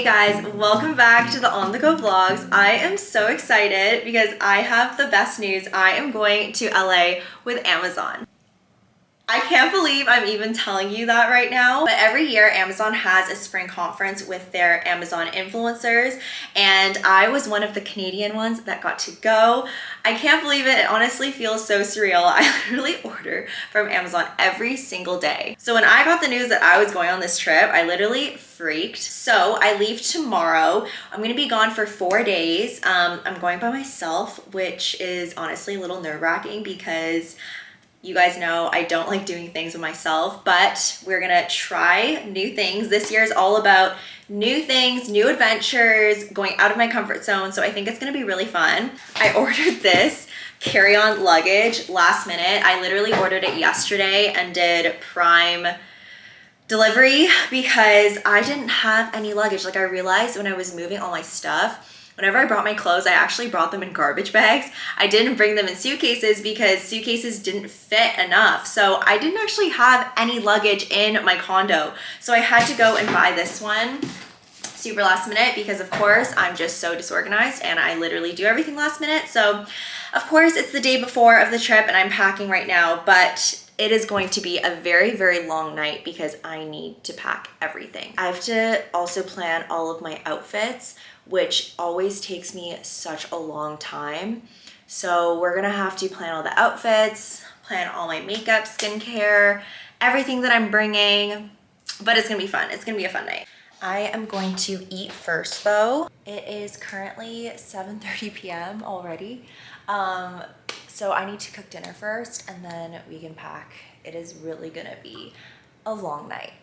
guys, welcome back to the On The Go vlogs. I am so excited because I have the best news. I am going to LA with Amazon. I can't believe I'm even telling you that right now, but every year Amazon has a spring conference with their Amazon influencers, and I was one of the Canadian ones that got to go. I can't believe it. It honestly feels so surreal. I literally order from Amazon every single day. So when I got the news that I was going on this trip, I literally freaked. So I leave tomorrow. I'm gonna be gone for 4 days. I'm going by myself, which is honestly a little nerve-wracking because you guys know I don't like doing things with myself, but we're gonna try new things. This year is all about new things, new adventures, going out of my comfort zone. So I think it's gonna be really fun. I ordered this carry-on luggage last minute. I literally ordered it yesterday and did Prime delivery because I didn't have any luggage. Like I realized when I was moving all my stuff, whenever I brought my clothes, I actually brought them in garbage bags. I didn't bring them in suitcases because suitcases didn't fit enough. So I didn't actually have any luggage in my condo. So I had to go and buy this one super last minute because of course I'm just so disorganized and I literally do everything last minute. So of course it's the day before of the trip and I'm packing right now, but it is going to be a very, very long night because I need to pack everything. I have to also plan all of my outfits, which always takes me such a long time. So we're gonna have to plan all the outfits, plan all my makeup, skincare, everything that I'm bringing, but it's gonna be fun. It's gonna be a fun night. I am going to eat first though. It is currently 7:30 p.m. already. So I need to cook dinner first and then we can pack. It is really gonna be a long night.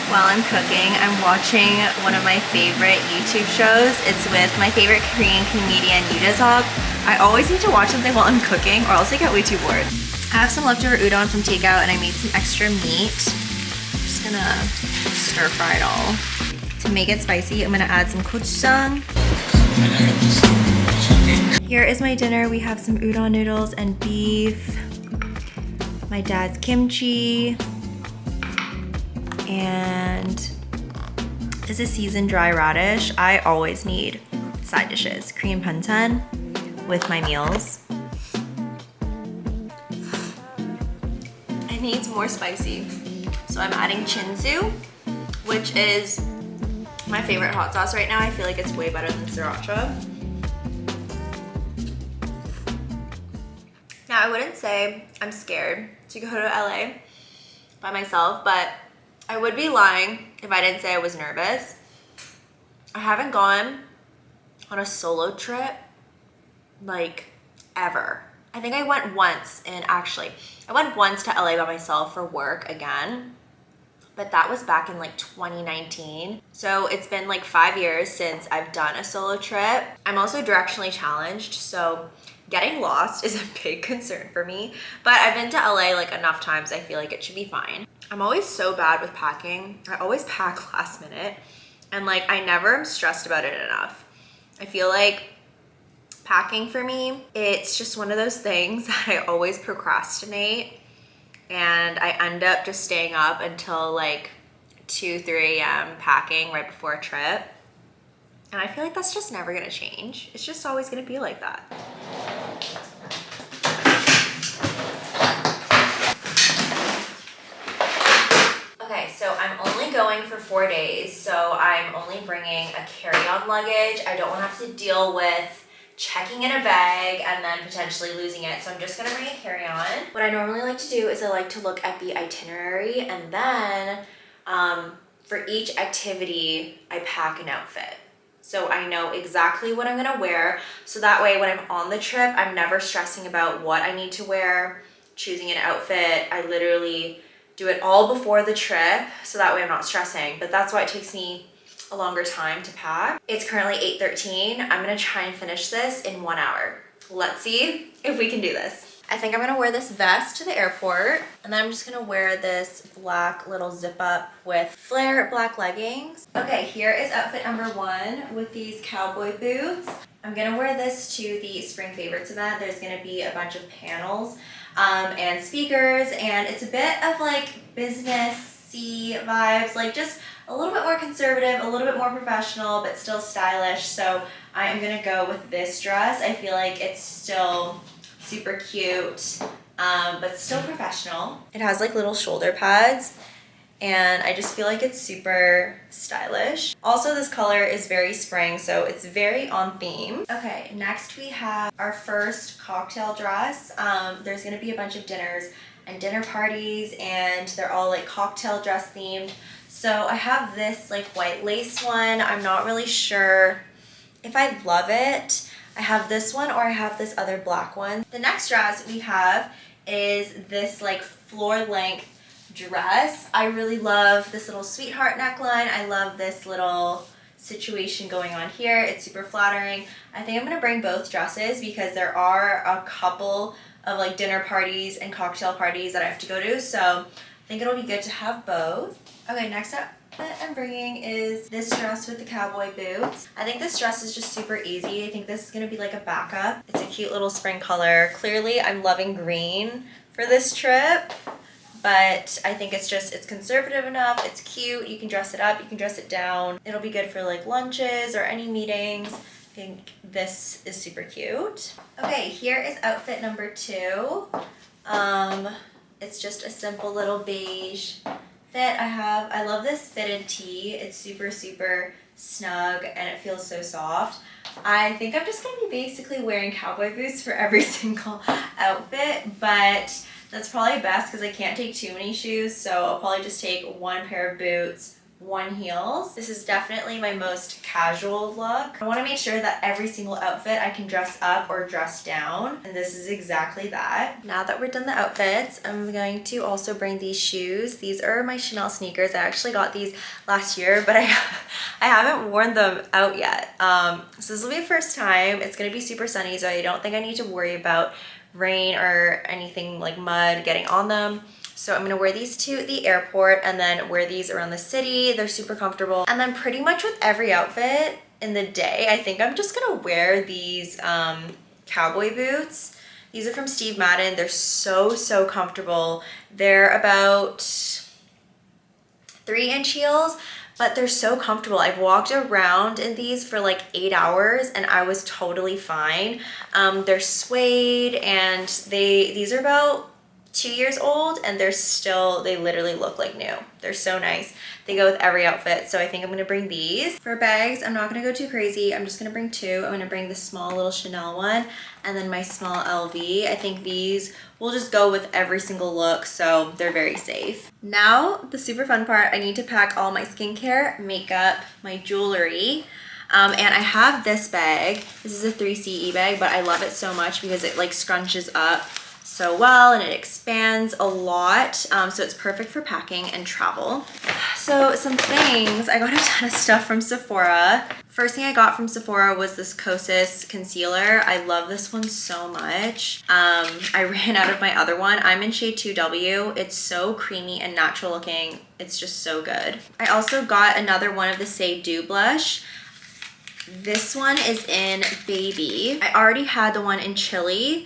While I'm cooking, I'm watching one of my favorite YouTube shows. It's with my favorite Korean comedian, Yuda. I always need to watch something while I'm cooking or else I get way too bored. I have some leftover udon from takeout and I made some extra meat. I'm just gonna stir fry it all. To make it spicy, I'm gonna add some gochujang. Here is my dinner. We have some udon noodles and beef, my dad's kimchi, and this is seasoned dry radish. I always need side dishes. Korean panchan with my meals. It needs more spicy. So I'm adding chinsu, which is my favorite hot sauce right now. I feel like it's way better than sriracha. Now I wouldn't say I'm scared to go to LA by myself, but I would be lying if I didn't say I was nervous. I haven't gone on a solo trip like ever. I think I went once, and actually I went once to LA by myself for work again, but that was back in like 2019. So it's been like 5 years since I've done a solo trip. I'm also directionally challenged, so getting lost is a big concern for me, but I've been to LA like enough times, I feel like it should be fine. I'm always so bad with packing. I always pack last minute and like I never am stressed about it enough. I feel like packing for me, it's just one of those things that I always procrastinate and I end up just staying up until like 2, 3 a.m. packing right before a trip. And I feel like that's just never gonna change. It's just always gonna be like that. Okay, so I'm only going for 4 days, so I'm only bringing a carry-on luggage. I don't want to have to deal with checking in a bag and then potentially losing it, so I'm just gonna bring a carry-on. What I normally like to do is I like to look at the itinerary and then for each activity, I pack an outfit. So I know exactly what I'm gonna wear. So that way when I'm on the trip, I'm never stressing about what I need to wear, choosing an outfit. I literally do it all before the trip. So that way I'm not stressing, but that's why it takes me a longer time to pack. It's currently 8:13. I'm gonna try and finish this in 1 hour. Let's see if we can do this. I think I'm gonna wear this vest to the airport, and then I'm just gonna wear this black little zip up with flare black leggings. Okay, here is outfit number 1 with these cowboy boots. I'm gonna wear this to the Spring Favorites event. There's gonna be a bunch of panels and speakers, and it's a bit of like business-y vibes, like just a little bit more conservative, a little bit more professional, but still stylish. So I am gonna go with this dress. I feel like it's still super cute, but still professional. It has like little shoulder pads, and I just feel like it's super stylish. Also, this color is very spring, so it's very on theme. Okay, next we have our first cocktail dress. There's gonna be a bunch of dinners and dinner parties, and they're all like cocktail dress themed. So I have this like white lace one. I'm not really sure if I love it. I have this one, or I have this other black one. The next dress we have is this like floor length dress. I really love this little sweetheart neckline. I love this little situation going on here. It's super flattering. I think I'm gonna bring both dresses because there are a couple of like dinner parties and cocktail parties that I have to go to, so I think it'll be good to have both. Okay, next up that I'm bringing is this dress with the cowboy boots. I think this dress is just super easy. I think this is gonna be like a backup. It's a cute little spring color. Clearly I'm loving green for this trip, but I think it's conservative enough. It's cute. You can dress it up, you can dress it down. It'll be good for like lunches or any meetings. I think this is super cute. Okay, here is outfit number 2. It's just a simple little beige fit. I love this fitted tee. It's super, super snug and it feels so soft. I think I'm just gonna be basically wearing cowboy boots for every single outfit, but that's probably best because I can't take too many shoes, so I'll probably just take one pair of boots, one heels. This is definitely my most casual look. I want to make sure that every single outfit I can dress up or dress down, and this is exactly that. Now that we're done the outfits, I'm going to also bring these shoes. These are my Chanel sneakers. I actually got these last year, but I haven't worn them out yet. So this will be the first time. It's going to be super sunny, so I don't think I need to worry about rain or anything like mud getting on them. So I'm gonna wear these to the airport and then wear these around the city. They're super comfortable. And then pretty much with every outfit in the day, I think I'm just gonna wear these cowboy boots. These are from Steve Madden. They're so, so comfortable. They're about 3-inch heels, but they're so comfortable. I've walked around in these for like 8 hours and I was totally fine. They're suede, and these are about 2 years old and they literally look like new. They're so nice. They go with every outfit, so I think I'm gonna bring these. For bags, I'm not gonna go too crazy. I'm just gonna bring 2. I'm gonna bring the small little Chanel one and then my small LV. I think these will just go with every single look, so they're very safe. Now, the super fun part, I need to pack all my skincare, makeup, my jewelry. And I have this bag. This is a 3CE bag, but I love it so much because it like scrunches up so well and it expands a lot, so it's perfect for packing and travel. So some things, I got a ton of stuff from Sephora. First thing I got from Sephora was this courseeee concealer. I love this one so much. I ran out of my other one. I'm in shade 2W. It's so creamy and natural looking. It's just so good. I also got another one of the Say Do blush. This one is in Baby. I already had the one in Chili,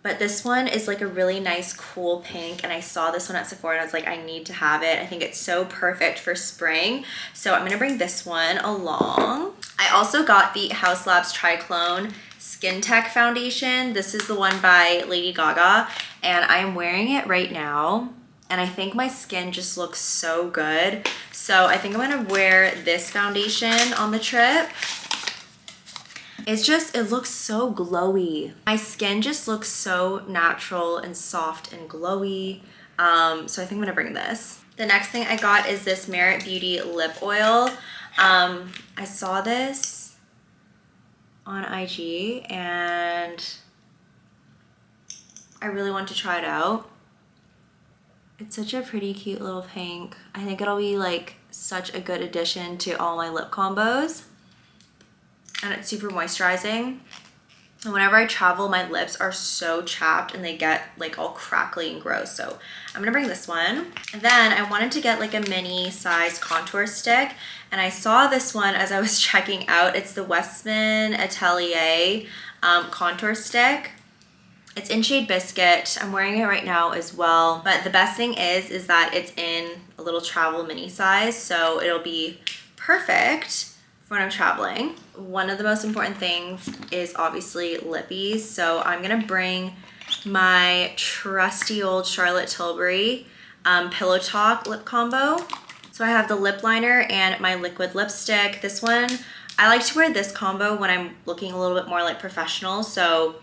but this one is like a really nice cool pink, and I saw this one at Sephora and I was like, I need to have it. I think it's so perfect for spring, so I'm gonna bring this one along. I also got the Haus Labs Triclone Skin Tech Foundation. This is the one by Lady Gaga, and I am wearing it right now, and I think my skin just looks so good. So I think I'm gonna wear this foundation on the trip. It looks so glowy. My skin just looks so natural and soft and glowy. So I think I'm gonna bring this. The next thing I got is this Merit Beauty lip oil. I saw this on IG and I really want to try it out. It's such a pretty cute little pink. I think it'll be like such a good addition to all my lip combos. And it's super moisturizing. And whenever I travel, my lips are so chapped and they get like all crackly and gross. So I'm gonna bring this one. And then I wanted to get like a mini size contour stick. And I saw this one as I was checking out. It's the Westman Atelier contour stick. It's in shade Biscuit. I'm wearing it right now as well. But the best thing is that it's in a little travel mini size. So it'll be perfect for when I'm traveling. One of the most important things is obviously lippies. So I'm gonna bring my trusty old Charlotte Tilbury Pillow Talk lip combo. So I have the lip liner and my liquid lipstick. This one, I like to wear this combo when I'm looking a little bit more like professional. So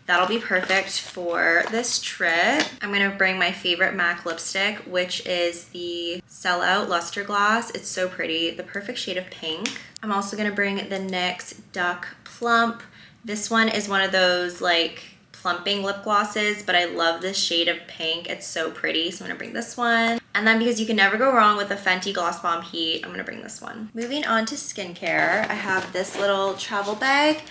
that'll be perfect for this trip. I'm gonna bring my favorite MAC lipstick, which is the Sellout Luster Gloss. It's so pretty, the perfect shade of pink. I'm also gonna bring the NYX Duck Plump. This one is one of those like plumping lip glosses, but I love this shade of pink. It's so pretty, so I'm gonna bring this one. And then because you can never go wrong with a Fenty Gloss Bomb Heat, I'm gonna bring this one. Moving on to skincare, I have this little travel bag.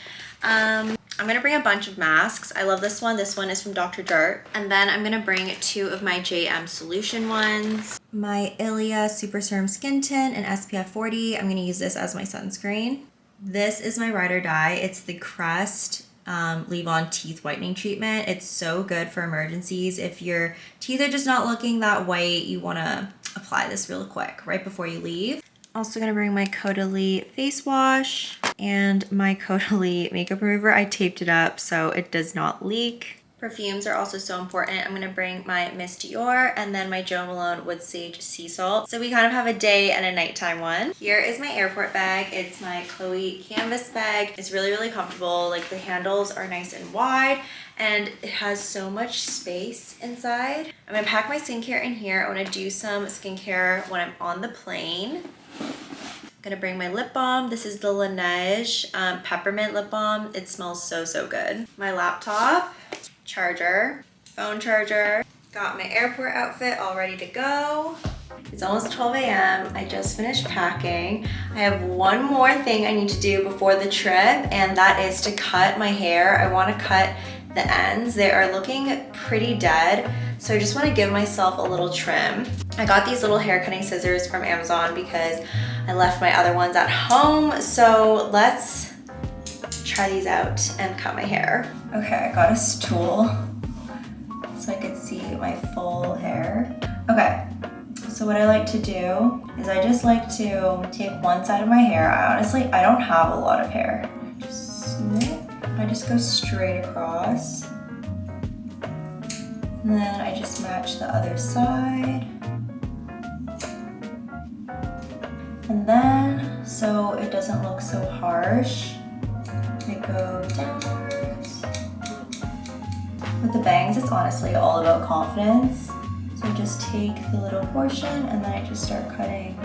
I'm gonna bring a bunch of masks. I love this one. This one is from Dr. Dirt. And then I'm gonna bring 2 of my JM Solution ones. My Ilia Super Serum Skin Tint in SPF 40. I'm gonna use this as my sunscreen. This is my ride or die. It's the Crest Leave-On Teeth Whitening Treatment. It's so good for emergencies. If your teeth are just not looking that white, you wanna apply this real quick right before you leave. Also gonna bring my Caudalie face wash and my Caudalie makeup remover. I taped it up so it does not leak. Perfumes are also so important. I'm gonna bring my Miss Dior and then my Jo Malone Wood Sage Sea Salt. So we kind of have a day and a nighttime one. Here is my airport bag. It's my Chloe canvas bag. It's really, really comfortable. Like the handles are nice and wide and it has so much space inside. I'm gonna pack my skincare in here. I wanna do some skincare when I'm on the plane. Gonna bring my lip balm. This is the Laneige peppermint lip balm. It smells so, so good. My laptop, charger, phone charger. Got my airport outfit all ready to go. It's almost 12 a.m. I just finished packing. I have one more thing I need to do before the trip, and that is to cut my hair. I wanna cut the ends. They are looking pretty dead, so I just wanna give myself a little trim. I got these little hair cutting scissors from Amazon because I left my other ones at home, so let's try these out and cut my hair. Okay, I got a stool so I could see my full hair. Okay, so what I like to do is I just like to take one side of my hair. I don't have a lot of hair. Just snip. I just go straight across. And then I just match the other side. And then, so it doesn't look so harsh, I go downwards. With the bangs, it's honestly all about confidence. So I just take the little portion and then I just start cutting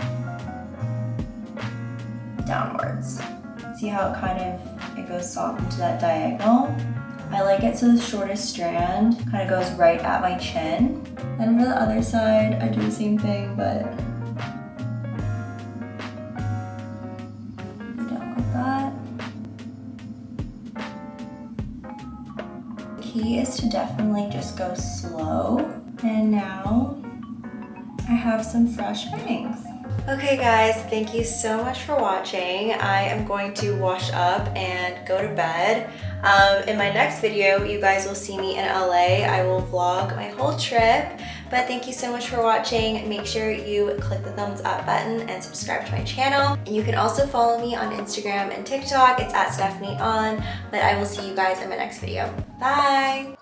downwards. See how it goes soft into that diagonal? I like it so the shortest strand kind of goes right at my chin. And for the other side, I do the same thing, but key is to definitely just go slow. And now I have some fresh bangs. Okay guys, thank you so much for watching. I am going to wash up and go to bed. In my next video, you guys will see me in LA. I will vlog my whole trip. But thank you so much for watching. Make sure you click the thumbs up button and subscribe to my channel. And you can also follow me on Instagram and TikTok. It's at Stephanie On. But I will see you guys in my next video. Bye!